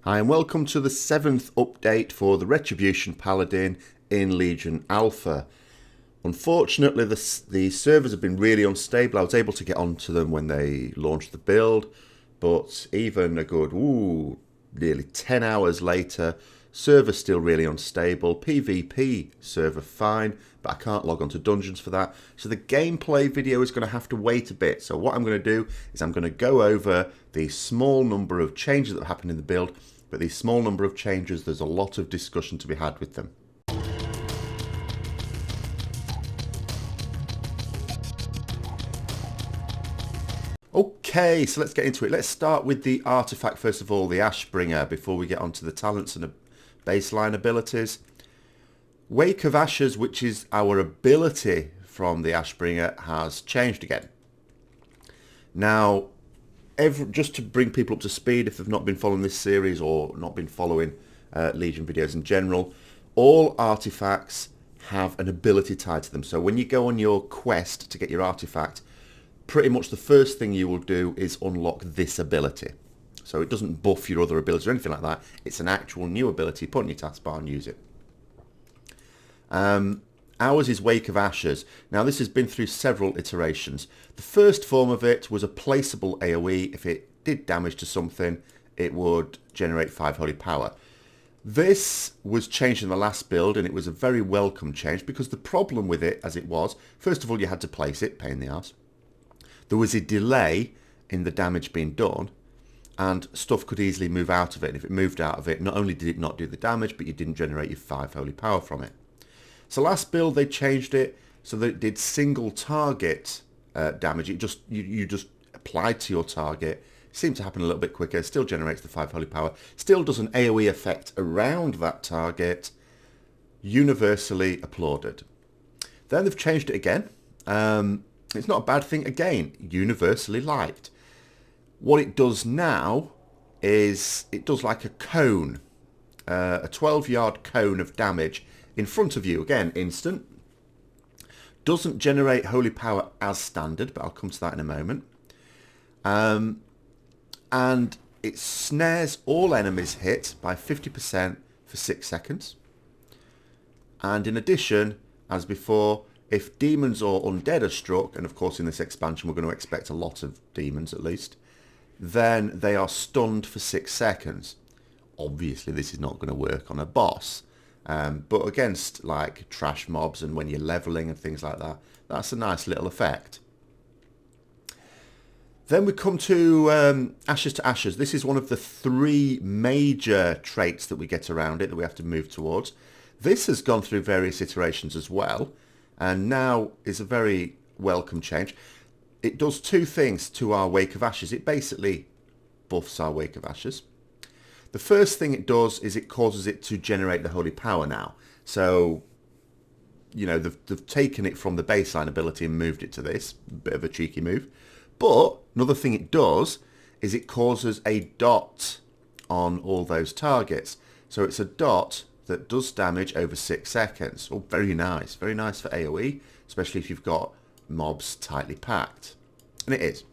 Hi and welcome to the 7th update for the Retribution Paladin in Legion Alpha. Unfortunately, the servers have been really unstable. I was able to get onto them when they launched the build, but even a good, nearly 10 hours later, server's still really unstable. PvP server fine, but I can't log on to dungeons for that. So the gameplay video is going to have to wait a bit. So what I'm going to do is I'm going to go over the small number of changes that have happened in the build, but these small number of changes, there's a lot of discussion to be had with them. Okay, so let's get into it. Let's start with the artifact first of all, the Ashbringer, before we get onto the talents and baseline abilities. Wake of Ashes, which is our ability from the Ashbringer, has changed again. Now, just to bring people up to speed, if they've not been following this series or not been following Legion videos in general, all artifacts have an ability tied to them. So when you go on your quest to get your artifact, pretty much the first thing you will do is unlock this ability. So it doesn't buff your other abilities or anything like that. It's an actual new ability. Put in your taskbar and use it. Ours is Wake of Ashes. Now this has been through several iterations. The first form of it was a placeable AoE. If it did damage to something, it would generate 5 holy power. This was changed in the last build, and it was a very welcome change, because the problem with it, as it was, first of all, you had to place it, pain in the arse. There was a delay in the damage being done, and stuff could easily move out of it. And if it moved out of it, not only did it not do the damage, but you didn't generate your 5 holy power from it. So last build they changed it so that it did single target damage. You just applied to your target. Seemed to happen a little bit quicker. Still generates the 5 holy power. Still does an AoE effect around that target. Universally applauded. Then they've changed it again. It's not a bad thing. Again, universally liked. What it does now is it does like a cone, a 12-yard cone of damage in front of you. Again, instant. Doesn't generate holy power as standard, but I'll come to that in a moment. And it snares all enemies hit by 50% for 6 seconds. And in addition, as before, if demons or undead are struck, and of course in this expansion we're going to expect a lot of demons at least, then they are stunned for 6 seconds. Obviously this is not going to work on a boss, but against like trash mobs and when you're leveling and things like that, that's a nice little effect. Then we come to Ashes to Ashes. This is one of the 3 major traits that we get around it that we have to move towards. This has gone through various iterations as well, and now is a very welcome change. It does 2 things to our Wake of Ashes. It basically buffs our Wake of Ashes. The first thing it does is it causes it to generate the holy power now. So, you know, they've taken it from the baseline ability and moved it to this. Bit of a cheeky move. But another thing it does is it causes a dot on all those targets. So it's a dot that does damage over 6 seconds. Oh, very nice. Very nice for AoE, especially if you've got mobs tightly packed. And it is.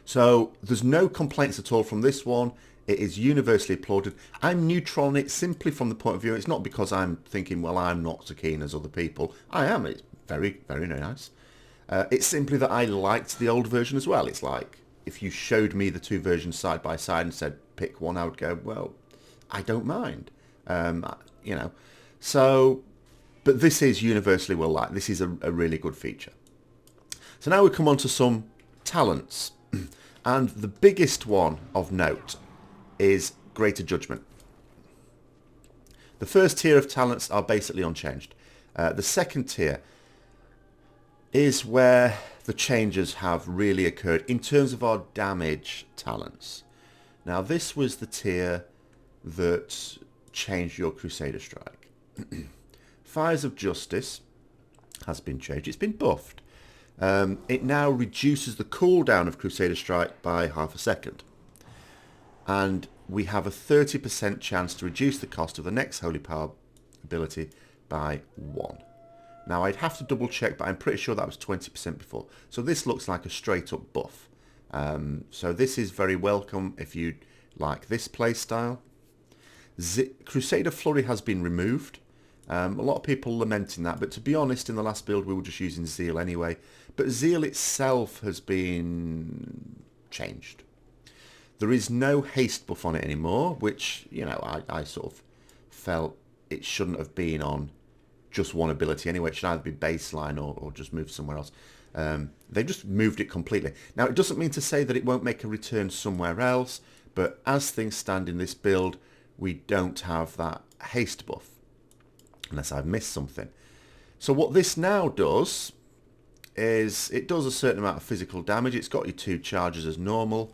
So there's no complaints at all from this one. It is universally applauded. I'm neutral on it simply from the point of view, it's not because I'm thinking, well, I'm not so keen as other people. I am. It's very, very nice. It's simply that I liked the old version as well. It's like, if you showed me the 2 versions side by side and said, pick one, I would go, well, I don't mind. You know, so, but this is universally well liked. This is a really good feature. So now we come on to some talents. And the biggest one of note is Greater Judgment. The first tier of talents are basically unchanged. The second tier is where the changes have really occurred in terms of our damage talents. Now this was the tier that changed your Crusader Strike. Fires of Justice has been changed. It's been buffed. It now reduces the cooldown of Crusader Strike by half a second. And we have a 30% chance to reduce the cost of the next Holy Power ability by 1. Now I'd have to double check, but I'm pretty sure that was 20% before. So this looks like a straight up buff. So this is very welcome if you like this playstyle. Crusader Flurry has been removed. A lot of people lamenting that, but to be honest, in the last build we were just using Zeal anyway. But Zeal itself has been changed. There is no haste buff on it anymore, which, you know, I sort of felt it shouldn't have been on just one ability anyway. It should either be baseline or just move somewhere else. They've just moved it completely. Now, it doesn't mean to say that it won't make a return somewhere else, but as things stand in this build, we don't have that haste buff, unless I've missed something. So what this now does is it does a certain amount of physical damage. It's got your 2 charges as normal,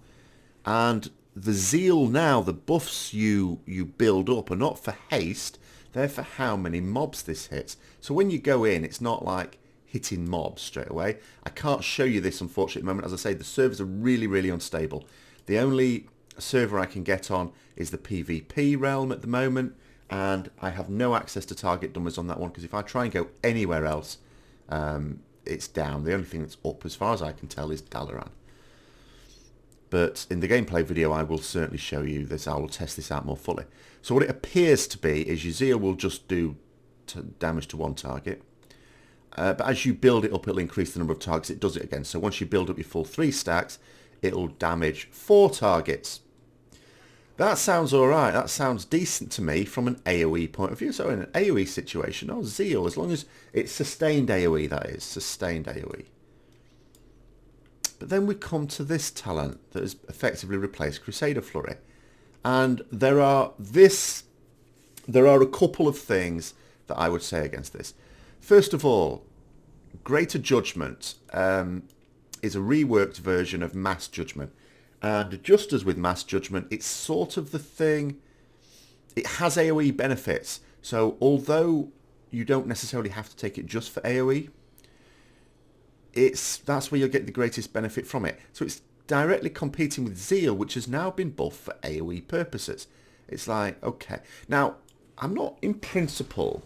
and the Zeal now, the buffs you build up are not for haste, they're for how many mobs this hits. So when you go in, it's not like hitting mobs straight away. I can't show you this unfortunately at the moment. As I say, the servers are really, really unstable. The only server I can get on is the PvP realm at the moment, and I have no access to target numbers on that one, because if I try and go anywhere else, it's down. The only thing that's up as far as I can tell is Dalaran. But in the gameplay video I will certainly show you this. I will test this out more fully. So what it appears to be is your Zeal will just do damage to one target. But as you build it up, it'll increase the number of targets it does it again. So once you build up your full 3 stacks, it'll damage 4 targets. That sounds alright. That sounds decent to me from an AoE point of view. So in an AoE situation, oh, Zeal, as long as it's sustained AoE, that is, sustained AoE. But then we come to this talent that has effectively replaced Crusader Flurry. And there are a couple of things that I would say against this. First of all, Greater Judgment is a reworked version of Mass Judgment. And just as with Mass Judgment, it's sort of the thing, it has AoE benefits. So although you don't necessarily have to take it just for AoE, that's where you'll get the greatest benefit from it. So it's directly competing with Zeal, which has now been buffed for AoE purposes. It's like, okay. Now, I'm not in principle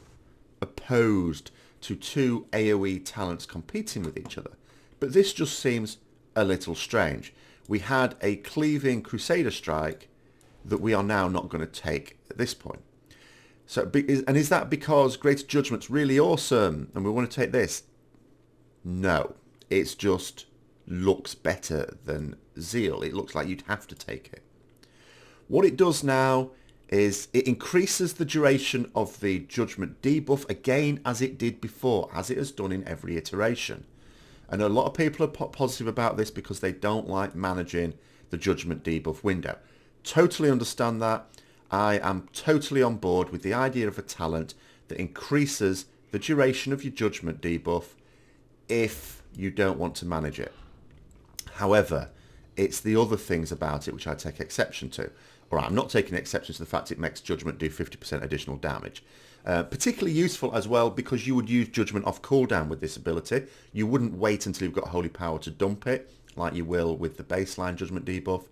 opposed to 2 AoE talents competing with each other, but this just seems a little strange. We had a cleaving Crusader Strike that we are now not going to take at this point. So, and is that because Greater Judgment's really awesome and we want to take this? No, it's just looks better than Zeal. It looks like you'd have to take it. What it does now is it increases the duration of the Judgment debuff again, as it did before, as it has done in every iteration. And a lot of people are positive about this because they don't like managing the Judgment debuff window. Totally understand that. I am totally on board with the idea of a talent that increases the duration of your Judgment debuff if you don't want to manage it. However, it's the other things about it which I take exception to. All right, I'm not taking exception to the fact it makes Judgment do 50% additional damage. Particularly useful as well because you would use Judgment off cooldown with this ability. You wouldn't wait until you've got Holy Power to dump it, like you will with the baseline Judgment debuff.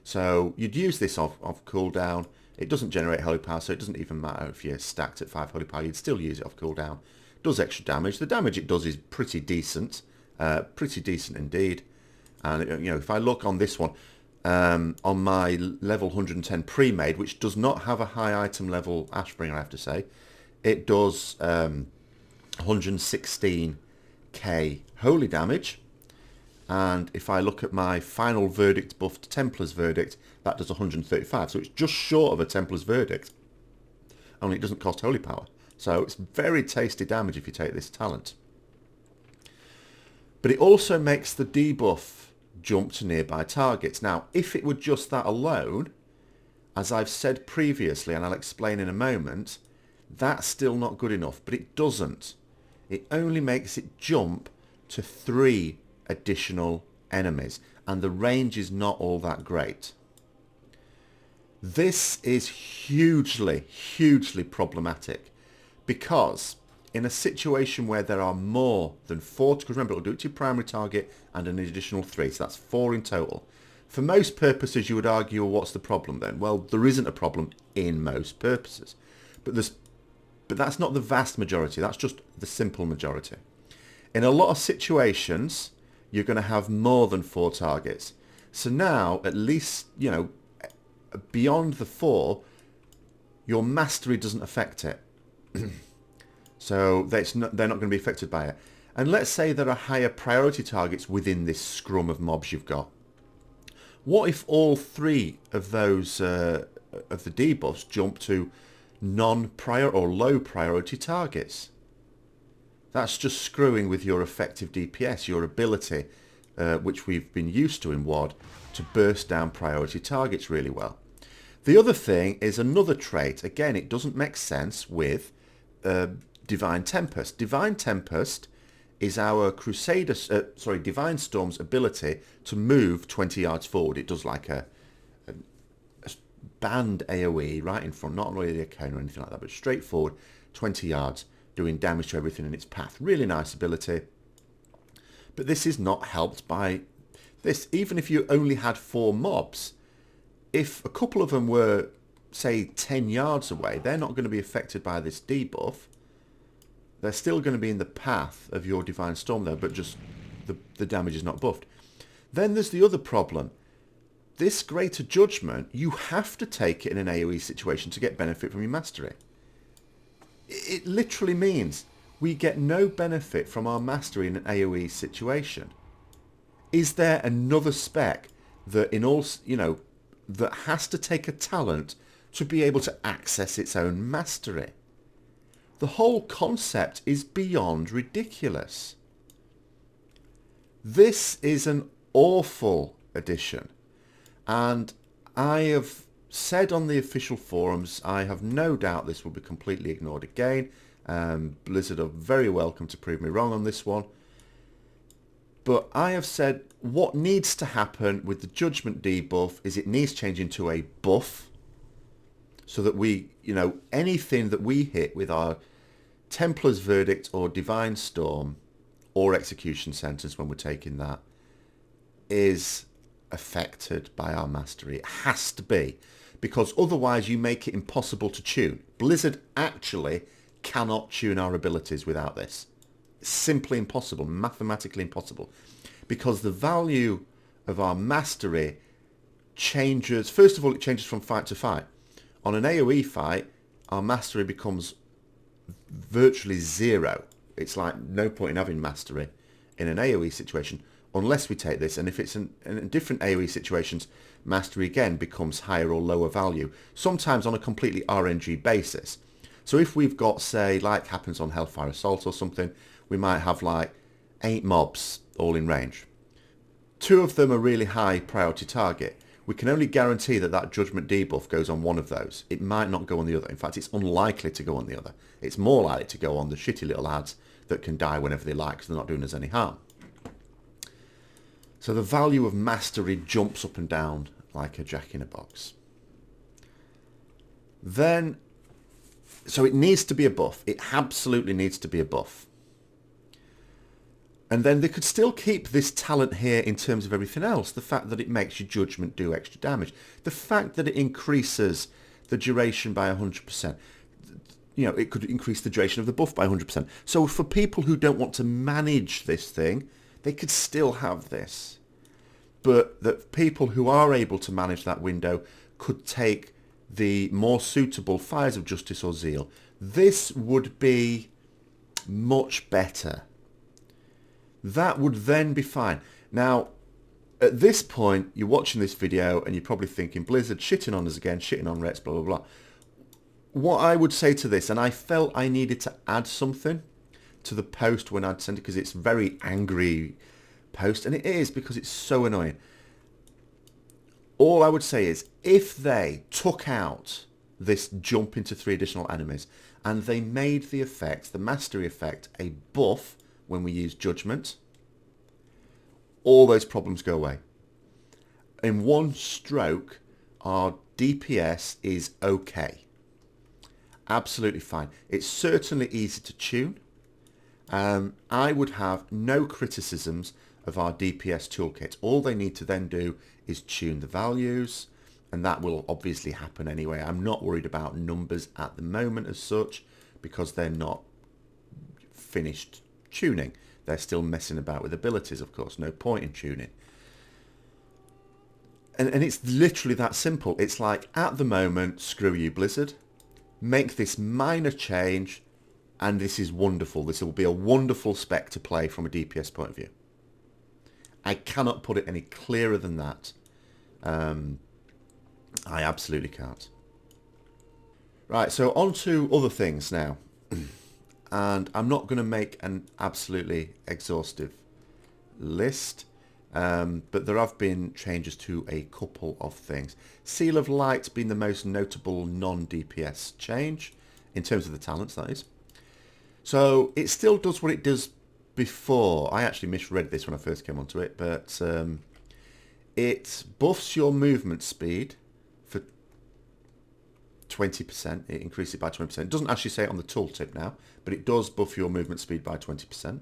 So you'd use this off cooldown. It doesn't generate Holy Power, so it doesn't even matter if you're stacked at 5 Holy Power. You'd still use it off cooldown. Does extra damage. The damage it does is pretty decent indeed. And you know, if I look on this one, on my level 110 pre-made, which does not have a high item level Ashbringer, I have to say, it does 116k holy damage. And if I look at my final verdict buffed Templar's Verdict, that does 135. So it's just short of a Templar's Verdict. Only it doesn't cost holy power. So it's very tasty damage if you take this talent. But it also makes the debuff jump to nearby targets. Now, if it were just that alone, as I've said previously, and I'll explain in a moment, that's still not good enough, but it doesn't. It only makes it jump to 3 additional enemies, and the range is not all that great. This is hugely, hugely problematic, because in a situation where there are more than 4, because remember it'll do it to your primary target and an additional 3, so that's 4 in total. For most purposes you would argue, well, what's the problem then? Well, there isn't a problem in most purposes, but that's not the vast majority, that's just the simple majority. In a lot of situations you're going to have more than 4 targets, so now at least, you know, beyond the 4, your mastery doesn't affect it. So they're not going to be affected by it. And let's say there are higher priority targets within this scrum of mobs you've got. What if all 3 of those of the debuffs jump to non-prior or low priority targets? That's just screwing with your effective DPS, your ability, which we've been used to in WoD, to burst down priority targets really well. The other thing is another trait. Again, it doesn't make sense with Divine Tempest. Divine Tempest is our Divine Storm's ability to move 20 yards forward. It does like a band AoE right in front, not really a cone or anything like that, but straightforward 20 yards, doing damage to everything in its path. Really nice ability. But this is not helped by this. Even if you only had 4 mobs, if a couple of them were, say, 10 yards away, they're not going to be affected by this debuff. They're still going to be in the path of your Divine Storm though, but just the damage is not buffed. Then there's the other problem. This Greater Judgment, you have to take it in an AoE situation to get benefit from your mastery. It literally means we get no benefit from our mastery in an AoE situation. Is there another spec that that has to take a talent to be able to access its own mastery? The whole concept is beyond ridiculous. This is an awful addition, and I have said on the official forums, I have no doubt this will be completely ignored again. Blizzard are very welcome to prove me wrong on this one. But I have said what needs to happen with the Judgment debuff is it needs changing to a buff, so that we, anything that we hit with our Templar's Verdict or Divine Storm or Execution Sentence when we're taking that is affected by our mastery. It has to be, because otherwise you make it impossible to tune. Blizzard actually cannot tune our abilities without this. It's simply impossible, mathematically impossible, because the value of our mastery changes. First of all, it changes from fight to fight. On an AoE fight, our mastery becomes virtually 0. It's like no point in having mastery in an AoE situation unless we take this, and if it's in different AoE situations, mastery again becomes higher or lower value, sometimes on a completely RNG basis. So if we've got, say, like happens on Hellfire Assault or something, we might have like 8 mobs all in range. 2 of them are really high priority target. We can only guarantee that that Judgment debuff goes on one of those. It might not go on the other. In fact, it's unlikely to go on the other. It's more likely to go on the shitty little lads that can die whenever they like because they're not doing us any harm. So the value of mastery jumps up and down like a jack-in-a-box. Then, so it needs to be a buff. It absolutely needs to be a buff. And then they could still keep this talent here in terms of everything else. The fact that it makes your Judgment do extra damage. The fact that it increases the duration by 100%. It could increase the duration of the buff by 100%. So for people who don't want to manage this thing, they could still have this. But that people who are able to manage that window could take the more suitable Fires of Justice or Zeal. This would be much better. That would then be fine. Now, at this point, you're watching this video and you're probably thinking, Blizzard shitting on us again, shitting on Rets, blah, blah, blah. What I would say to this, and I felt I needed to add something to the post when I'd sent it, because it's a very angry post, and it is because it's so annoying. All I would say is, if they took out this jump into 3 additional enemies, and they made the effect, the mastery effect, a buff when we use Judgment, all those problems go away. In one stroke, our DPS is okay. Absolutely fine. It's certainly easy to tune. I would have no criticisms of our DPS toolkit. All they need to then do is tune the values, and that will obviously happen anyway. I'm not worried about numbers at the moment as such, because they're not finished tuning. They're still messing about with abilities, of course. No point in tuning. And it's literally that simple. It's like, at the moment, screw you, Blizzard. Make this minor change, and this is wonderful. This will be a wonderful spec to play from a DPS point of view. I cannot put it any clearer than that. I absolutely can't. Right, so on to other things now. And I'm not going to make an absolutely exhaustive list, but there have been changes to a couple of things. Seal of Light being the most notable non-DPS change, in terms of the talents, that is. So it still does what it does before. I actually misread this when I first came onto it, but it buffs your movement speed for 20%. It increases it by 20%. It doesn't actually say it on the tooltip now, but it does buff your movement speed by 20%.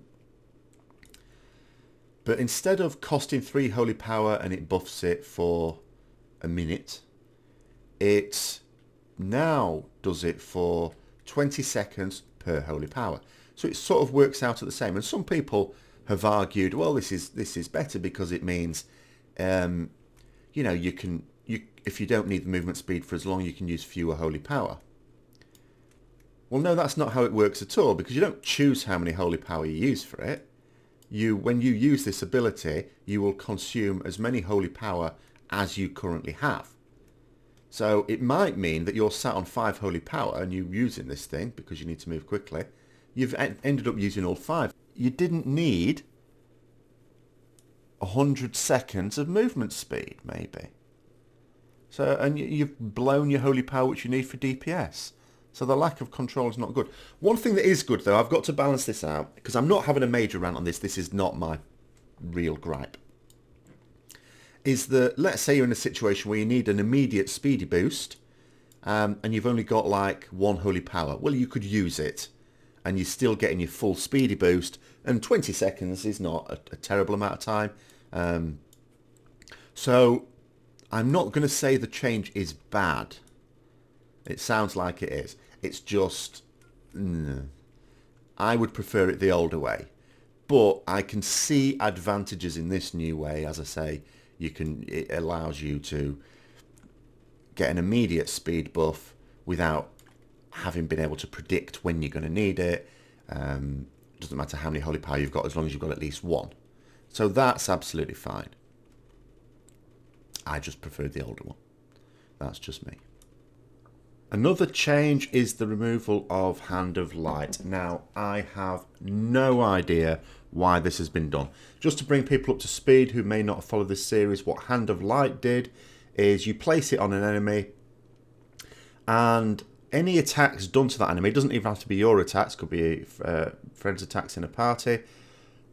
But instead of costing 3 holy power and it buffs it for a minute, it now does it for 20 seconds per holy power. So it sort of works out at the same. And some people have argued, well, this is better because it means, you know, if you don't need the movement speed for as long, you can use fewer holy power. Well, no, that's not how it works at all, because you don't choose how many holy power you use for it. When you use this ability, you will consume as many holy power as you currently have. So it might mean that you're sat on 5 holy power and you're using this thing because you need to move quickly. You've ended up using all 5. You didn't need 100 seconds of movement speed, maybe. So, and you've blown your holy power which you need for DPS. So the lack of control is not good. One thing that is good, though, I've got to balance this out, because I'm not having a major rant on this. This is not my real gripe. Is that, let's say you're in a situation where you need an immediate speedy boost, and you've only got like 1 holy power. Well, you could use it, and you're still getting your full speedy boost, and 20 seconds is not a terrible amount of time. So I'm not going to say the change is bad. It sounds like it is. It's just, I would prefer it the older way. But I can see advantages in this new way. As I say, it allows you to get an immediate speed buff without having been able to predict when you're going to need it. Doesn't matter how many holy power you've got, as long as you've got at least 1. So that's absolutely fine. I just prefer the older one. That's just me. Another change is the removal of Hand of Light. Now, I have no idea why this has been done. Just to bring people up to speed who may not follow this series, what Hand of Light did is you place it on an enemy, and any attacks done to that enemy, it doesn't even have to be your attacks, could be friends' attacks in a party,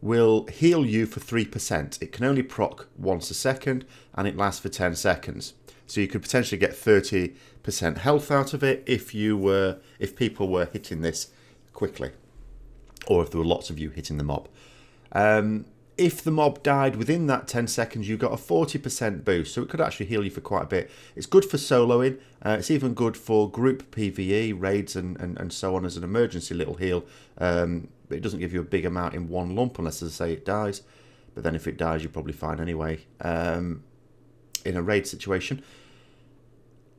will heal you for 3%. It can only proc once a second, and it lasts for 10 seconds. So you could potentially get 30% health out of it if people were hitting this quickly, or if there were lots of you hitting the mob. If the mob died within that 10 seconds, you got a 40% boost, so it could actually heal you for quite a bit. It's good for soloing. It's even good for group PvE, raids, and so on as an emergency little heal. But it doesn't give you a big amount in one lump unless, as I say, it dies. But then if it dies, you're probably fine anyway. In a raid situation.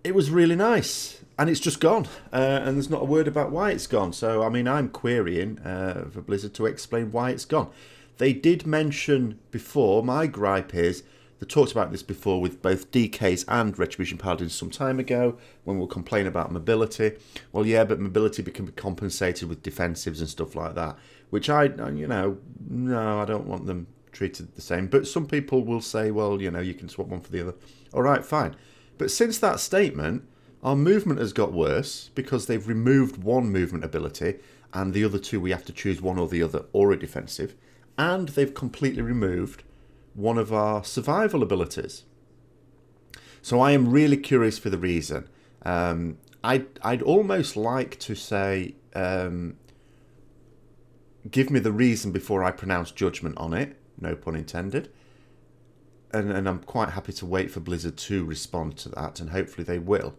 It was really nice, and it's just gone, and there's not a word about why it's gone. So, I mean, I'm querying for Blizzard to explain why it's gone. They did mention before, my gripe is, they talked about this before with both DKs and Retribution Paladins some time ago, when we'll complain about mobility. Well, yeah, but mobility can be compensated with defensives and stuff like that, which no, I don't want them treated the same. But some people will say, well, you can swap one for the other. All right, fine. But since that statement, our movement has got worse because they've removed one movement ability, and the other 2 we have to choose one or the other, or a defensive. And they've completely removed one of our survival abilities. So I am really curious for the reason. I'd almost like to say, give me the reason before I pronounce judgment on it. No pun intended. And I'm quite happy to wait for Blizzard to respond to that, and hopefully they will.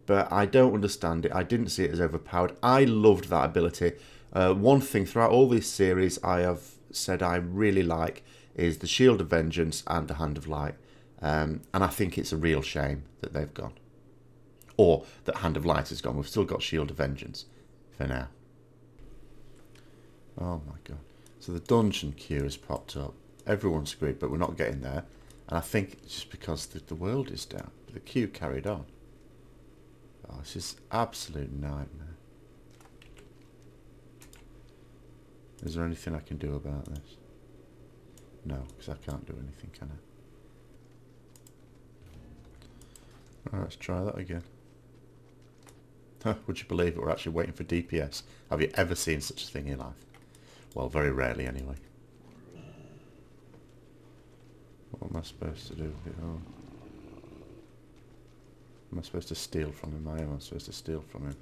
But I don't understand it. I didn't see it as overpowered. I loved that ability. One thing throughout all this series I have said I really like is the Shield of Vengeance and the Hand of Light. And I think it's a real shame that they've gone. Or that Hand of Light has gone. We've still got Shield of Vengeance for now. Oh my god. So the dungeon queue has popped up. Everyone's screwed, but we're not getting there. And I think it's just because the world is down. But the queue carried on. Oh, this is absolute nightmare. Is there anything I can do about this? No, because I can't do anything, can I? Alright, let's try that again. Huh, would you believe it? We're actually waiting for DPS. Have you ever seen such a thing in life? Well, very rarely anyway. What am I supposed to do with it? Oh. Am I supposed to steal from him? I am supposed to steal from him.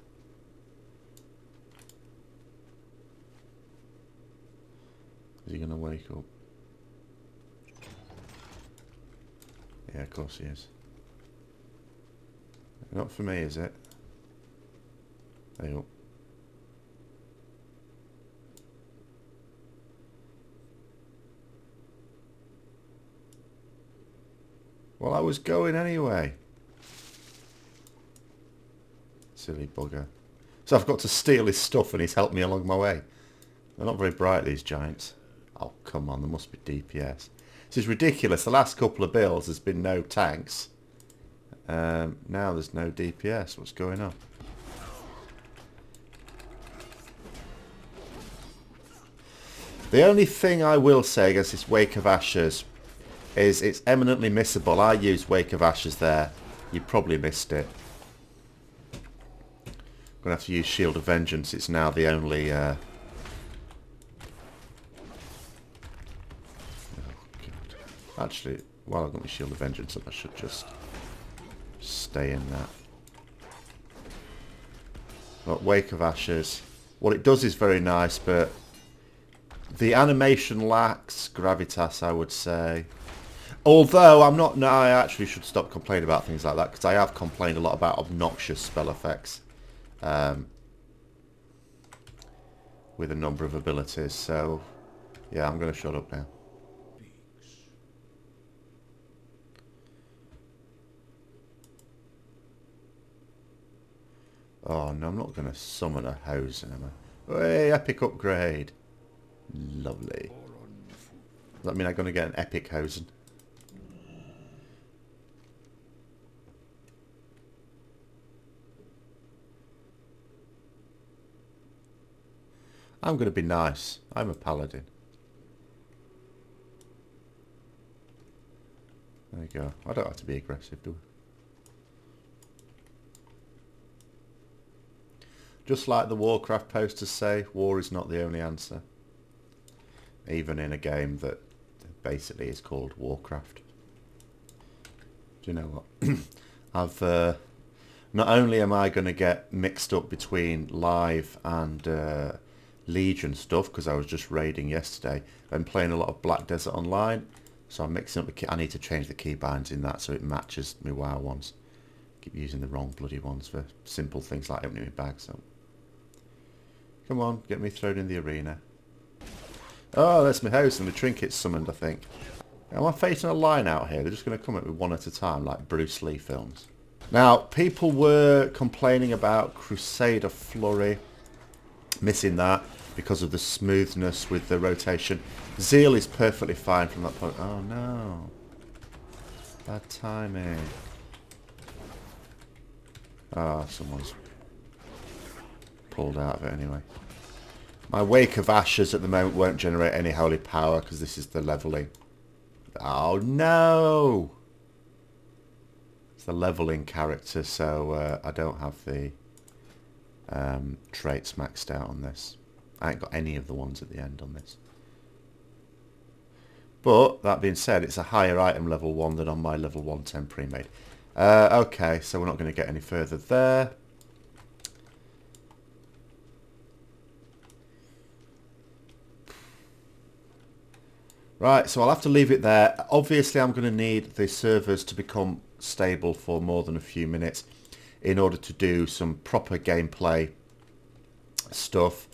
Is he going to wake up? Yeah, of course he is. Not for me, is it? Hey up. Well, I was going anyway. Silly bugger. So I've got to steal his stuff and he's helped me along my way. They're not very bright, these giants. Oh, come on, there must be DPS. This is ridiculous. The last couple of builds there's been no tanks. Now there's no DPS. What's going on? The only thing I will say against this Wake of Ashes is it's eminently missable. I used Wake of Ashes there. You probably missed it. I'm going to have to use Shield of Vengeance. It's now the only... Oh, God. Actually, while I've got my Shield of Vengeance up, I should just stay in that. But Wake of Ashes. What it does is very nice, but the animation lacks gravitas, I would say. Although I'm not... No, I actually should stop complaining about things like that, because I have complained a lot about obnoxious spell effects with a number of abilities. So, yeah, I'm going to shut up now. Oh, no, I'm not going to summon a Hosen, am I? Hey, epic upgrade. Lovely. Does that mean I'm going to get an epic Hosen? I'm going to be nice. I'm a paladin. There you go. I don't have to be aggressive, do I? Just like the Warcraft posters say, war is not the only answer. Even in a game that basically is called Warcraft. Do you know what? I've not only am I going to get mixed up between live and Legion stuff, because I was just raiding yesterday. I'm playing a lot of Black Desert Online, so I'm mixing up the key. I need to change the keybinds in that so it matches my WoW ones. Keep using the wrong bloody ones for simple things like opening my bag. So come on, get me thrown in the arena. Oh, that's my house and the trinkets summoned, I think. Am I facing a line out here? They're just going to come at me one at a time, like Bruce Lee films. Now, people were complaining about Crusader Flurry, missing that because of the smoothness with the rotation. Zeal is perfectly fine from that point. Oh, no. Bad timing. Oh, someone's pulled out of it anyway. My Wake of Ashes at the moment won't generate any holy power because this is the leveling. Oh no! It's the leveling character, so I don't have the traits maxed out on this. I ain't got any of the ones at the end on this. But, that being said, it's a higher item level 1 than on my level 110 pre-made. Okay, so we're not going to get any further there. Right, so I'll have to leave it there. Obviously, I'm going to need the servers to become stable for more than a few minutes in order to do some proper gameplay stuff.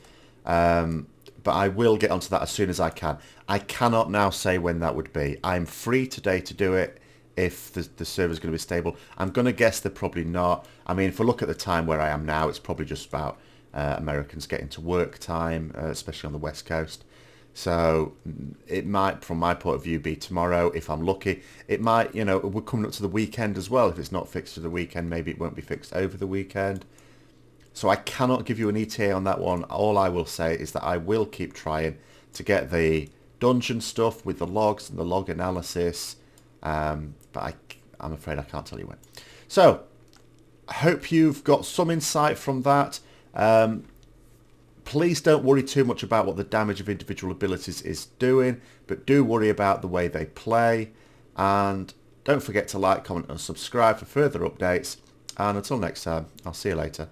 But I will get onto that as soon as I can. I cannot now say when that would be. I'm free today to do it. if the server's going to be stable. I'm going to guess they're probably not. I mean, if we look at the time where I am now, it's probably just about Americans getting to work time, especially on the West Coast. So it might, from my point of view, be tomorrow. If I'm lucky, it might, you know, we're coming up to the weekend as well. If it's not fixed for the weekend, maybe it won't be fixed over the weekend. So I cannot give you an ETA on that one. All I will say is that I will keep trying to get the dungeon stuff with the logs and the log analysis. But I'm afraid I can't tell you when. So I hope you've got some insight from that. Please don't worry too much about what the damage of individual abilities is doing, but do worry about the way they play. And don't forget to like, comment and subscribe for further updates. And until next time, I'll see you later.